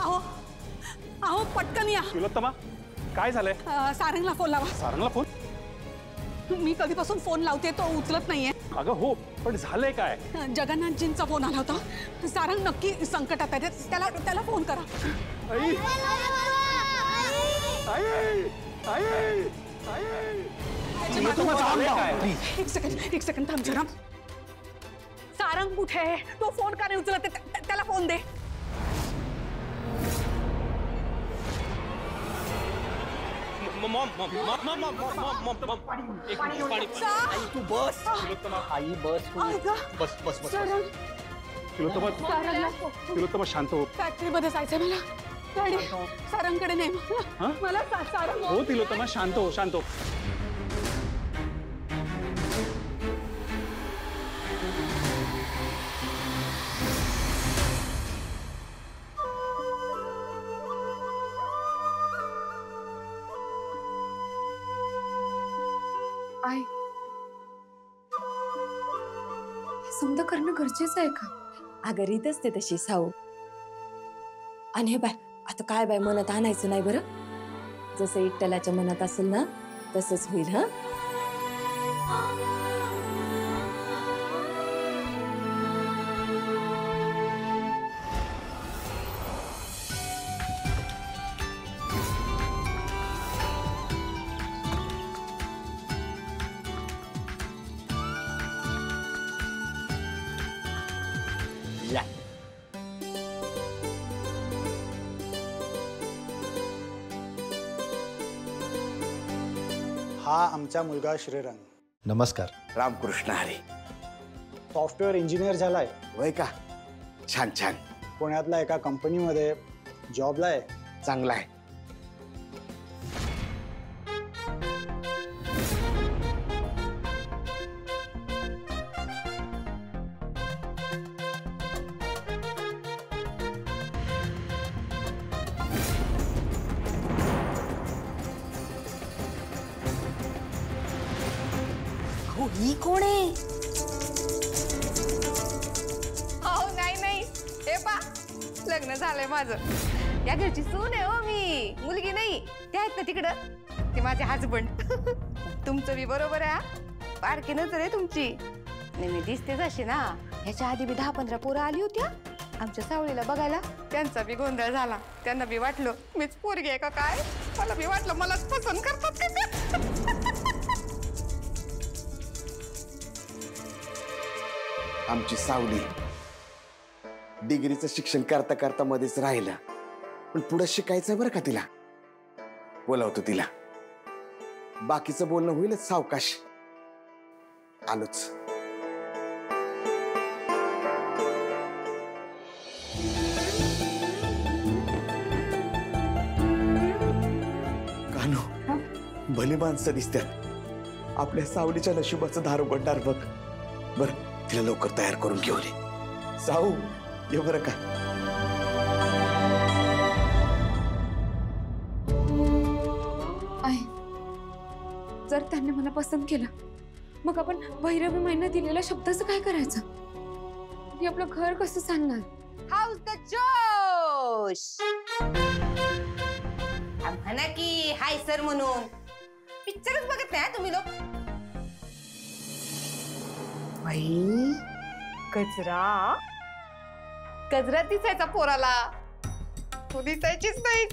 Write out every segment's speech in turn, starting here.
अहो अहो पटकन या. तिलोत्तमा काय झालंय? सारंगला फोन लावा. सारंगला फोन? मी कधीपासून फोन लावते तो उचलत नाहीये. अगं हो पण झालंय काय? जगन्नाथजींचा फोन आला होता. सारंग नक्की संकटात आहे. त्याला फोन करा. आई आई आई आई एक सेकंड थांब जरा. सारंग कुठे आहे? तो फोन का नाही उचलत? त्याला फोन दे. तू बस. आई बस. तिलोत्तमा शांत हो. फॅक्टरीमध्ये जायचंय मला. गाडी सारंगकडे नाही. मला सारंग. हो तिलोत्तमा शांत हो शांत हो. आई समजा करणं गरजेचं आहे का? अगं रीतच ते तशी साऊ. आणि हे बाय आता काय बाय मनात आणायचं नाही बरं. जसं इट्टलाच्या मनात असेल ना तसंच होईल. हा हा आमचा मुलगा श्रीरंग. नमस्कार. रामकृष्ण हरी. सॉफ्टवेअर इंजिनियर झालाय. वय का? छान छान. पुण्यातल्या एका कंपनीमध्ये जॉबला आहे. चांगला आहे. ही कोण आहे? हो नाही हे पा लग्न झालंय माझं. या घरची सून आहे हो मी. मुलगी नाही. ते आहेत ना तिकडं ते माझे हजबंड. तुमचं बी बरोबर आहे. बारकी नजर आहे तुमची. नाही मी दिसतेच अशी ना. ह्याच्या आधी बी 10-15 पोरं आली होत्या आमच्या सावळीला बघायला. त्यांचा बी गोंधळ झाला. त्यांना बी वाटलं मीच पोरगी आहे का काय. मला बी वाटलं मलाच पसंत करतात का. आमची सावली डिग्रीचं शिक्षण करता करता मध्येच राहिलं. पण पुढे शिकायचं बरं का तिला. बोलावतो तिला. बाकीचं बोलणं होईलच सावकाश. आलोच. कानो भली माणसं दिसतात. आपल्या सावलीच्या नशिबाचं दार उघडणार बघ. बरं तिला लवकर तयार करून घेऊ दे. साऊ ये बरं का. आई जर त्यांनी मला पसंत केलं मग आपण भैरवी महिना दिलेल्या शब्दाचं काय करायचं? मी आपलं घर कसं सांगणार? हाऊस द जोश. म्हणा की हाय सर म्हणून. पिक्चरच बघत नाही तुम्ही लोक. बाई कचरा कचरा दिसायचा पोराला. तू दिसायचीच नाही.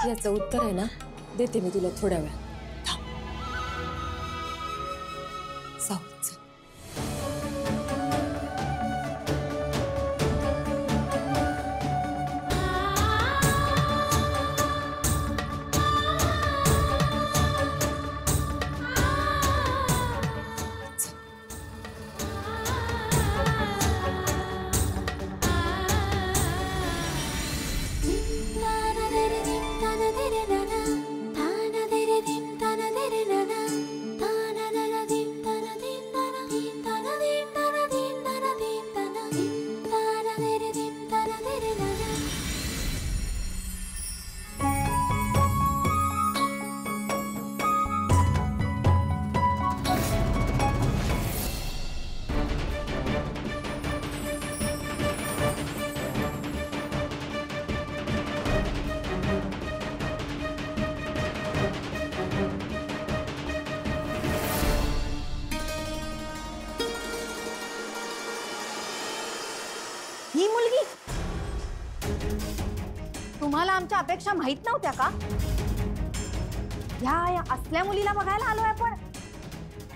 याचं उत्तर आहे ना देते मी तुला थोड्या वेळात. ही मुलगी? तुम्हाला आमच्या अपेक्षा माहित नव्हत्या का? या असल्या मुलीला बघायला आलोय आपण,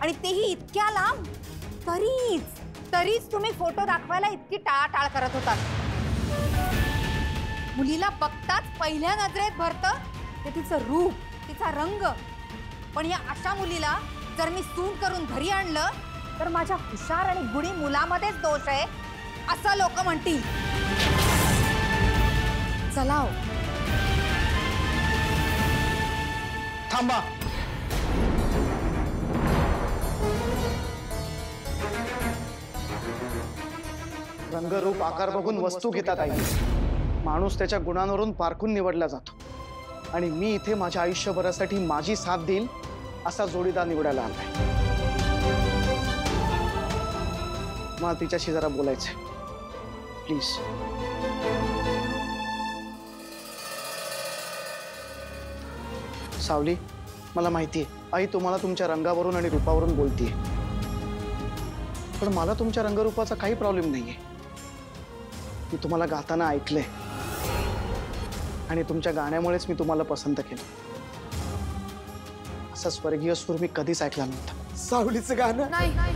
आणि तेही इतक्या लांब. तरीच तुम्ही फोटो दाखवायला इतकी टाळाटाळ करत होतात. मुलीला बघताच पहिल्या नजरेत भरतं ते तिचं रूप, तिचा रंग. पण या अशा मुलीला जर मी सून करून घरी आणलं तर माझ्या हुशार आणि गुणी मुलामध्येच दोष आहे असं लोक म्हणतील. चला हो. थांबा. रंगरूप आकार बघून वस्तू घेतात आई. माणूस त्याच्या गुणांवरून पारखून निवडला जातो, आणि मी इथे माझ्या आयुष्यभरासाठी माझी साथ देईल असा जोडीदार निवडायला आलाय. मला तिच्याशी जरा बोलायचंय, प्लीज. सावली, मला माहितीये आई तुम्हाला तुमच्या रंगावरून आणि रूपावरून बोलतीये, पण मला तुमच्या रंगरूपाचा काही प्रॉब्लेम नाहीये. मी तुम्हाला गाताना ऐकलंय, आणि तुमच्या गाण्यामुळेच मी तुम्हाला पसंत केलं. असा स्वर्गीय सूर मी कधीच ऐकला नव्हता. सावलीचं गाणं नाही,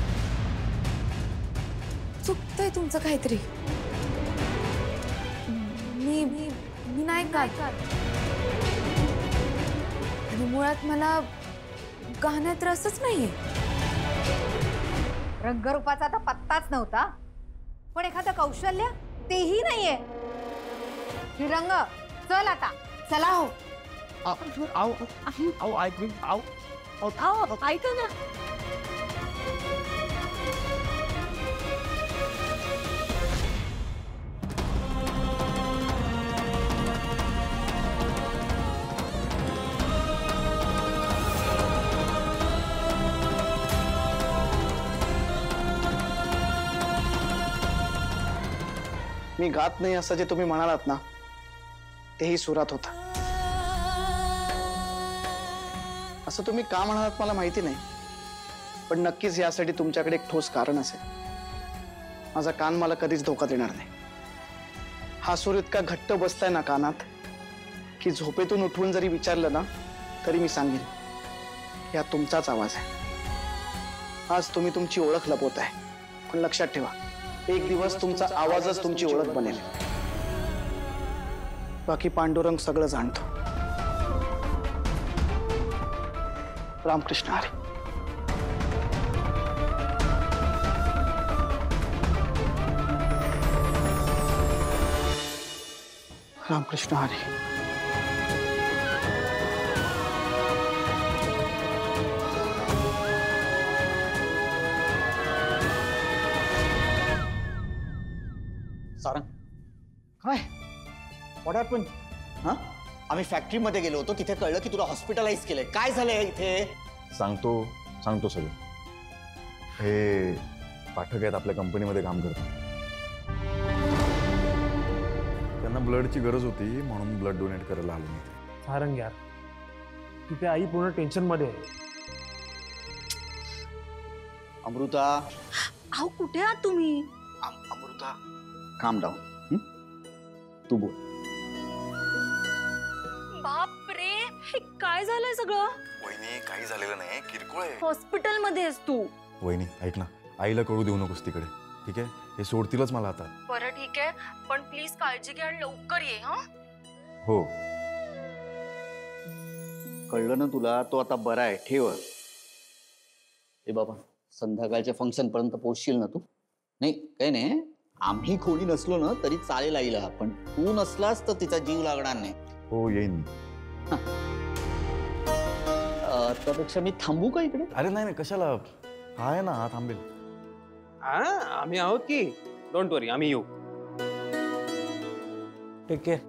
चुकतंय तुमचं काहीतरी. मी नाही गात, आणि मुळात मला गाण्यात रसच नाहीये. रंगरूपाचा तर पत्ताच नव्हता, पण एखादं कौशल्य तेही नाहीये. ही रंग, चल आता, चला हो. ऐका ना. मी गात नाही असं जे तुम्ही म्हणालात ना, तेही सुरात होता. असं तुम्ही का म्हणालात मला माहिती नाही, पण नक्कीच यासाठी तुमच्याकडे एक ठोस कारण असेल. माझा कान मला कधीच धोका देणार नाही. हा सूर इतका घट्ट बसलाय ना कानात की झोपेतून उठवून जरी विचारलं ना तरी मी सांगेन हा तुमचाच आवाज आहे. आज तुम्ही तुमची ओळख लपवताय, पण लक्षात ठेवा, एक दिवस तुमचा आवाजच तुमची ओळख बनेल. बाकी पांडुरंग सगळं जाणतो. रामकृष्ण हरी. रामकृष्ण हरी. सारंग, काय व्हॉट हॅपन? हा, आम्ही फॅक्टरीमध्ये गेलो होतो, तिथे कळलं की तुला हॉस्पिटलाइज केलंय. काय झालंय इथे? सांगतो सगळं. हे पाठक आहेत, आपल्या कंपनीमध्ये काम करतात. त्यांना ब्लडची गरज होती म्हणून ब्लड डोनेट करायला आलो मी. सारंग यार, तिथे आई पूर्ण टेन्शन मध्ये आहे. अमृता, अहो कुठे आहात तुम्ही? अमृता, काम डाऊन. तू बोल. बाप रे, हे काय झालंय सगळं? वहिनी, काही झालेलं नाही, किरकोळ आहे. हॉस्पिटल मध्ये आहेस तू? वहिनी ऐक ना, आईला कळू देऊ नकोस तिकडे, ठीक आहे? हे सोडतीलच मला आता. बरं ठीक आहे, पण प्लीज काळजी घ्या आणि लवकर ये. हा, हो. कळलं ना तुला, तो आता बरा आहे. ठेव. ए बाबा, संध्याकाळच्या फंक्शन पर्यंत पोहोचशील ना तू? नाही काही नाही, आम्ही कोणी नसलो ना तरी चालेल आईला, पण तू नसलास तर तिचा जीव लागणार नाही. हो येईन मी. त्यापेक्षा मी थांबू का इकडे? अरे नाही कशाला, आहे ना, थांबेल. हा, आम्ही आहोत की, डोंट वरी, आम्ही येऊ. Take care.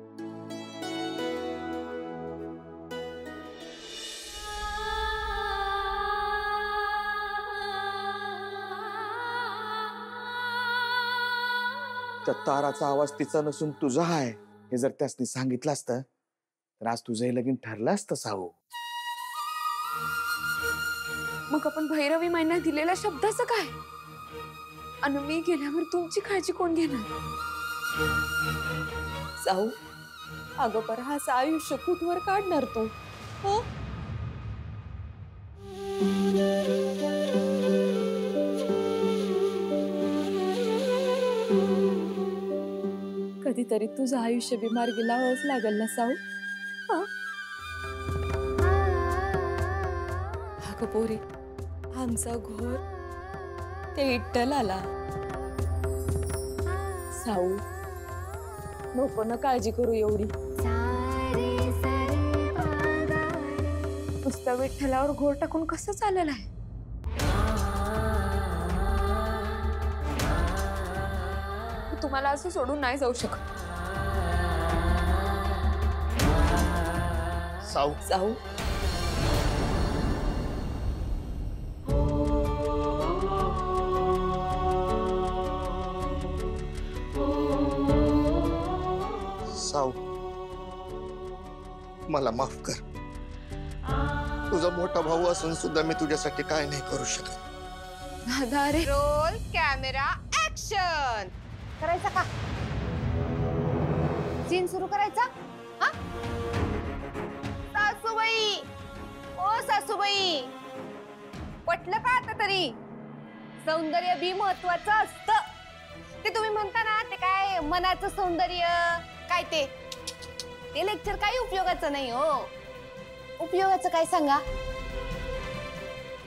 त्या ताराचा आवाज तिचा नसून तुझा आहे हे जर त्यासनी सांगितलं असतं तर आज तुझं हे लगीन ठरलं असतं सावू. मग आपण भैरवी महिन्यात दिलेल्या शब्दाचं काय? आणि मी गेल्यावर तुमची काळजी कोण घेणार? जाऊ अगं पर हा असं आयुष्य कुठवर काढणार तू हो कधीतरी तुझं आयुष्य बी मार्गी लावावंच लागल ना साऊ हा अगं पोरी आमचा घोर ते इट्टल आला साऊ नको ना काळजी करू एवढी नुसतं विठ्ठलावर घोर टाकून कसं चाललेलं आहे तुम्हाला असं सोडून नाही जाऊ शकत साऊ जाऊ साऊ मला माफ कर तुझा मोठा भाऊ असून सुद्धा मी तुझ्यासाठी काय नाही करू शकत दादा अरे रोल कॅमेरा ऍक्शन करायचा का सीन सुरू करायचा हा सासूबाई ओ सासूबाई पटलं का आता तरी सौंदर्य बी महत्वाचं असतं ते तुम्ही म्हणता ना ते काय मनाचं सौंदर्य काय ते लेक्चर काही उपयोगाचं नाही हो उपयोगाचं काय सांगा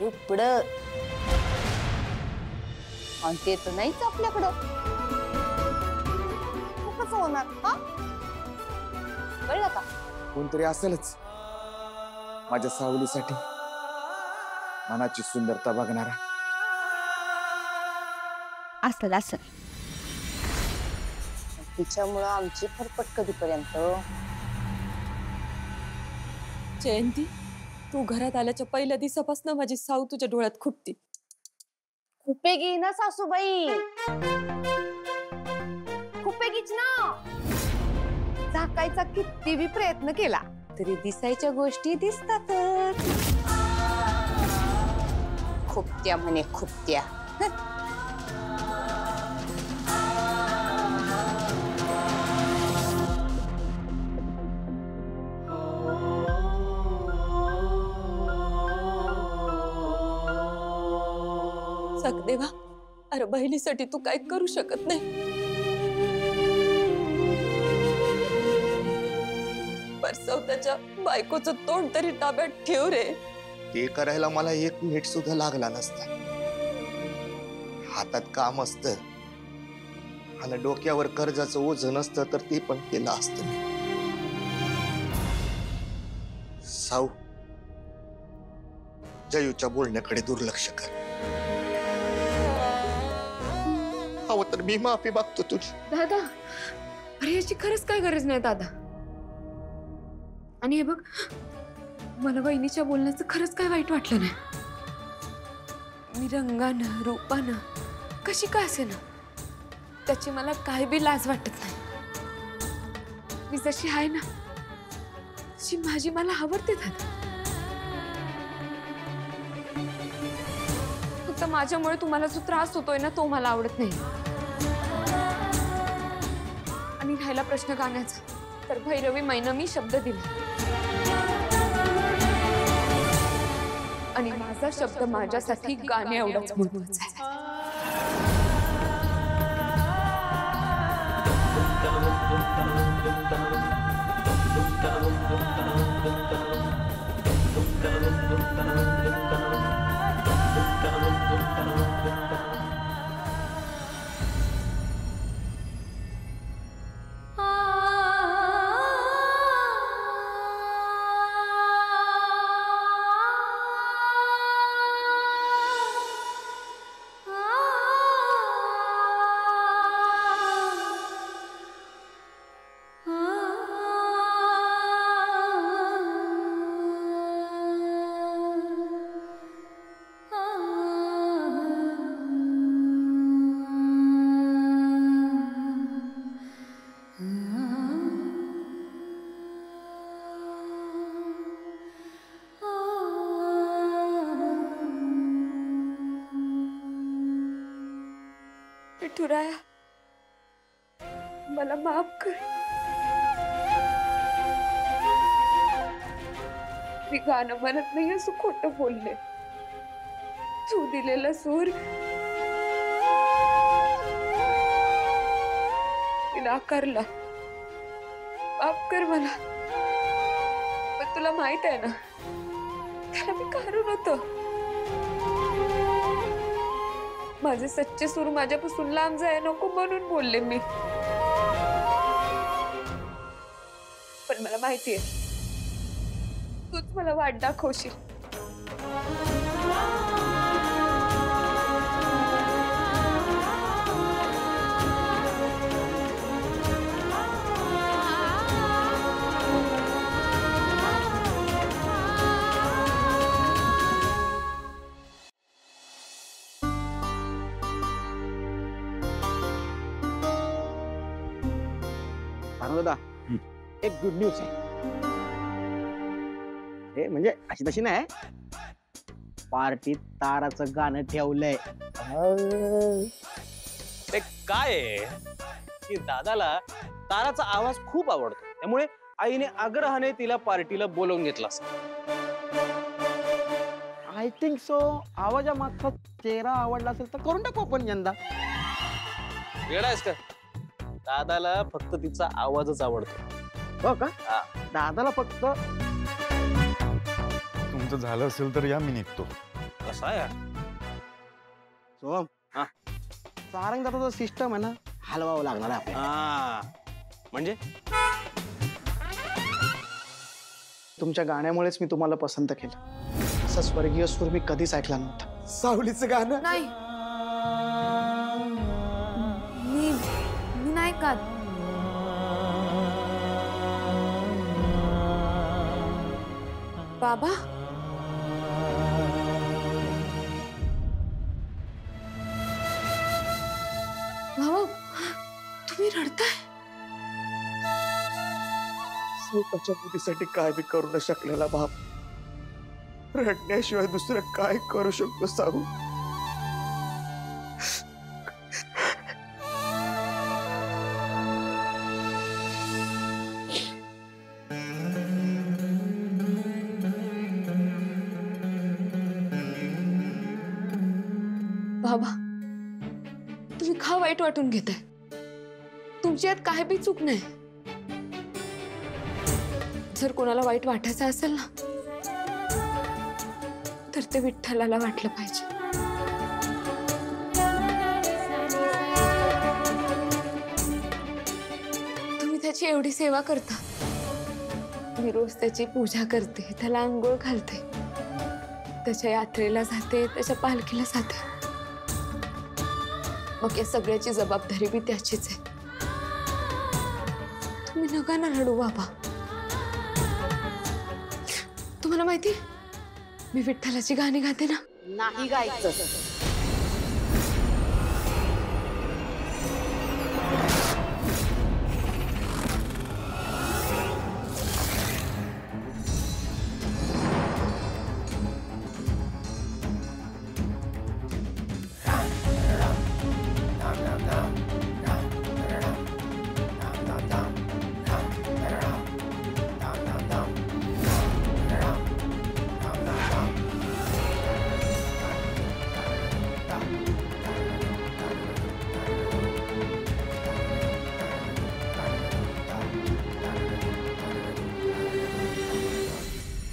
रुपड आणि ते तर नाहीच आपल्याकडं कसं होणार हा कळलं का कोणतरी असेलच माझ्या सावलीसाठी मनाची सुंदरता बघणारा असं तिच्यामुळं आमची फरफट कधीपर्यंत जयंती तू घरात आल्याच्या पहिल्या दिवसापासून माझी साऊ तुझ्या डोळ्यात खुपती खुपेगी ना सासूबाई खुपेगीच ना झाकायचा किती बी प्रयत्न केला तरी दिसायच्या गोष्टी दिसतातच खुपत्या म्हणे खुपत्या सकदेवा अरे बहिणीसाठी तू काय करू शकत नाही परसवताच्या बायकोचं तोंड तरी ताब्यात ठेव रे ते करायला मला 1 मिनिट सुद्धा लागला नसता हातात काम असतं आणि डोक्यावर कर्जाचं ओझं नसतं तर ते पण केलं असतं मी साऊ जयूच्या बोलण्याकडे दुर्लक्ष कर हवं तर मी माफी मागतो तुझी दादा अरे याची खरंच काय गरज नाही दादा आणि हे बघ मला वहिनीच्या बोलण्याचं खरंच काय वाईट वाटलं नाही मी रंगानं रूपानं कशी काय असे ना त्याची मला काय बी लाज वाटत नाही मी जशी आहे ना तशी माझी मला आवडते दादा फक्त माझ्यामुळे तुम्हाला जो त्रास होतोय ना तो मला आवडत नाही आणि राहिला प्रश्न गाण्याचा तर भैरवी मैनं मी शब्द दिला आणि माझा शब्द माझ्यासाठी गाणे एवढाच महत्त्वाचा आहे विठुराया मला माफ कर. मी गाणं म्हणत नाही असं खोटं बोलले. तू दिलेला सूर मी नाकारला. माफ कर मला. पण तुला माहित आहे ना, त्याला मी कारण होतं. माझे सच्चे सूर माझ्यापासून लांब जाय नको म्हणून बोलले मी. पण मला माहितीये तूच मला वाट दाखवशील. दादा एक गुड न्यूज आहे. हे म्हणजे अशी तशी नाही, पार्टीत ताराचं गाणं ठेवलंय. ते काय आहे की दादाला ताराचा आवाज खूप आवडतो, त्यामुळे आईने आग्रहाने तिला पार्टीला बोलवून घेतला. I think so. आवाजा मागचा चेहरा आवडला असेल तर करून टाकू आपण यंदा. वेळा आहेस का? दादाला फक्त तिचा आवाजच आवडतो. हो का? दादाला फक्त. तुमचं झालं असेल तर या, मी निघतो. कसा आहे सोम? सारंग दादाचा सिस्टम आहे ना, हलवावं लागणार आहे आपल्याला. म्हणजे तुमच्या गाण्यामुळेच मी तुम्हाला पसंत केलं. असं स्वर्गीय सूर मी कधीच ऐकला नव्हता. सावलीचं गाणं नाही, मी नाही का. बाबा, भाऊ तुम्ही रडताय. स्वतःच्या मुलीसाठी काय बी करू न शकलेला बाप रडण्याशिवाय दुसरं काय करू शकतो साहू. बाबा, तुम्ही का वाईट वाटून घेताय? तुमची यात काय बी चूक नाही. जर कोणाला वाईट वाटायचं असेल ना, तर ते विठ्ठलाला वाटलं पाहिजे. तुम्ही त्याची एवढी सेवा करता. मी रोज त्याची पूजा करते, त्याला अंघोळ घालते, त्याच्या यात्रेला जाते, त्याच्या पालखीला जाते. मग या सगळ्याची जबाबदारी बी त्याचीच आहे. तुम्ही नका ना रडू बाबा. तुम्हाला माहिती, मी विठ्ठलाची गाणी गाते ना. नाही गायचं.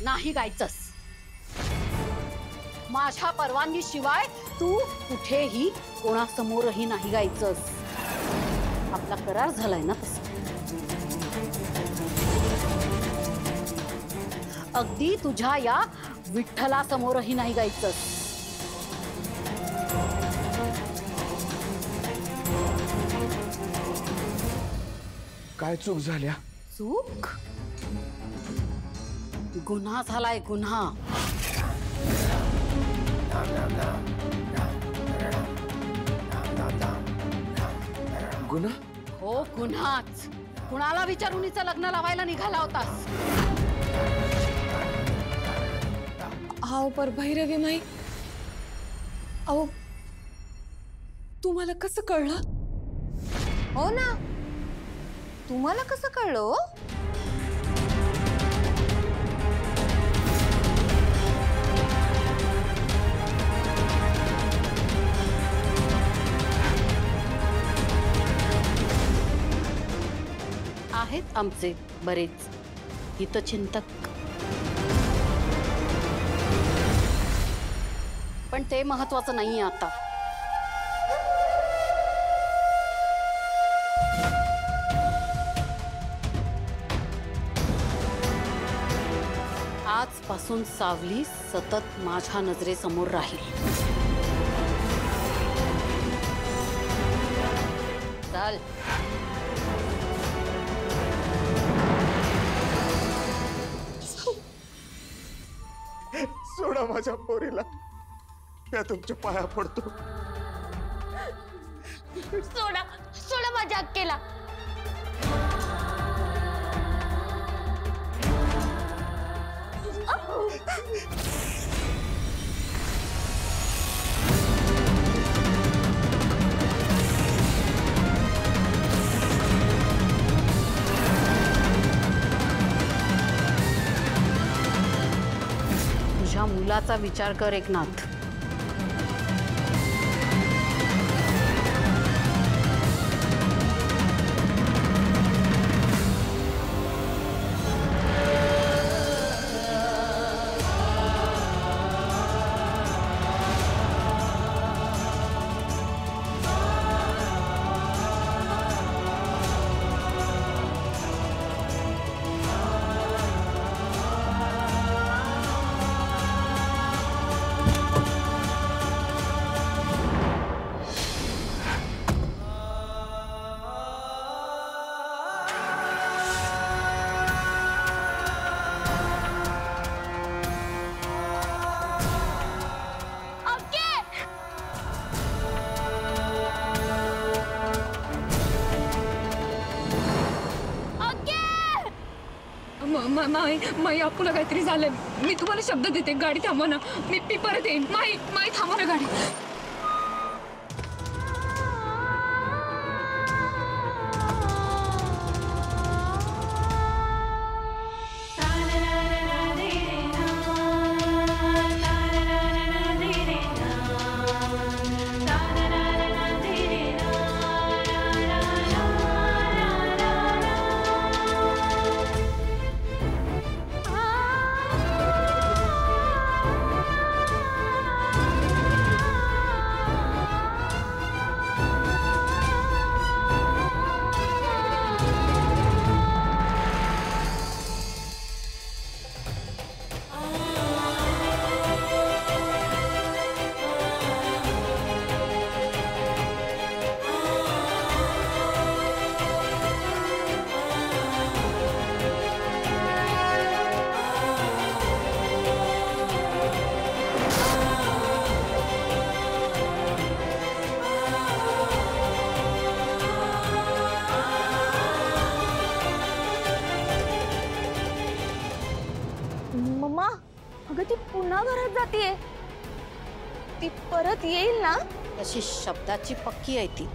नाही गायचंस. माझ्या परवानगी शिवाय तू कुठेही कोणासमोरही नाही गायचंस. आपला करार झालाय ना तसं. अगदी तुझ्या या विठ्ठलासमोरही नाही गायचंस. काय चूक झाल्या? चूक? गुन्हा झालाय, गुन्हा. गुन्हा? हो, गुन्हाच. कुणाला विचारून हिचं लग्न लावायला निघाला होतास? अहो पर भैरवी माई, अहो तुम्हाला कसं कळलं? हो ना, तुम्हाला कसं कळलं हो? आहेत आमचे बरेच हितचिंतक, पण ते महत्वाचं नाही आता. आजपासून सावली सतत माझ्या नजरेसमोर राहील. चाल. सोडा माझ्या पोरीला, मी तुमच्या पाया पडतो. सोडा सोडा माझ्या अक्केला. तुझ्या मुलाचा विचार कर एकनाथ. माई आपल्याला काहीतरी झालं. मी तुम्हाला शब्द देते, गाडी थांबवा ना. मी परत येईन. माई थांबवा ना गाडी. मम्मा, अगं ती पुन्हा घरात जातीये. ती परत येईल ना? अशी शब्दाची पक्की आहे ती.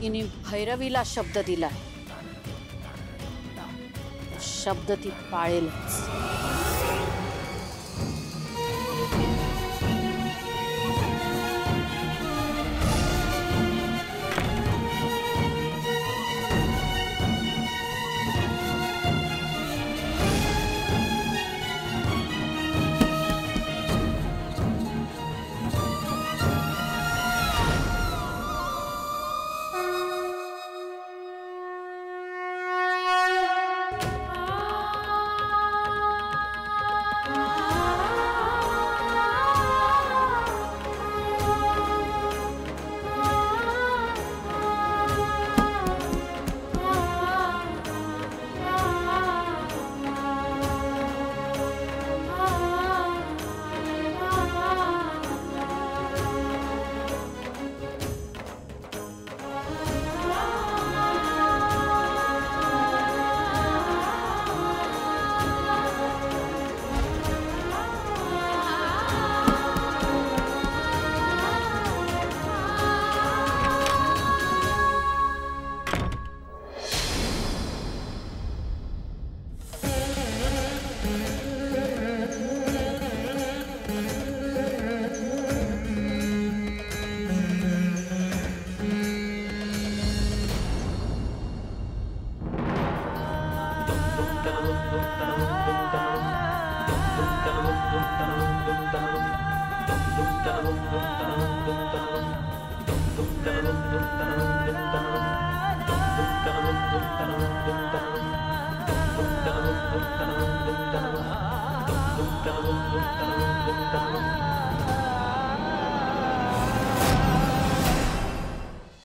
तिने भैरवीला शब्द दिलाय. शब्द ती पाळेलच.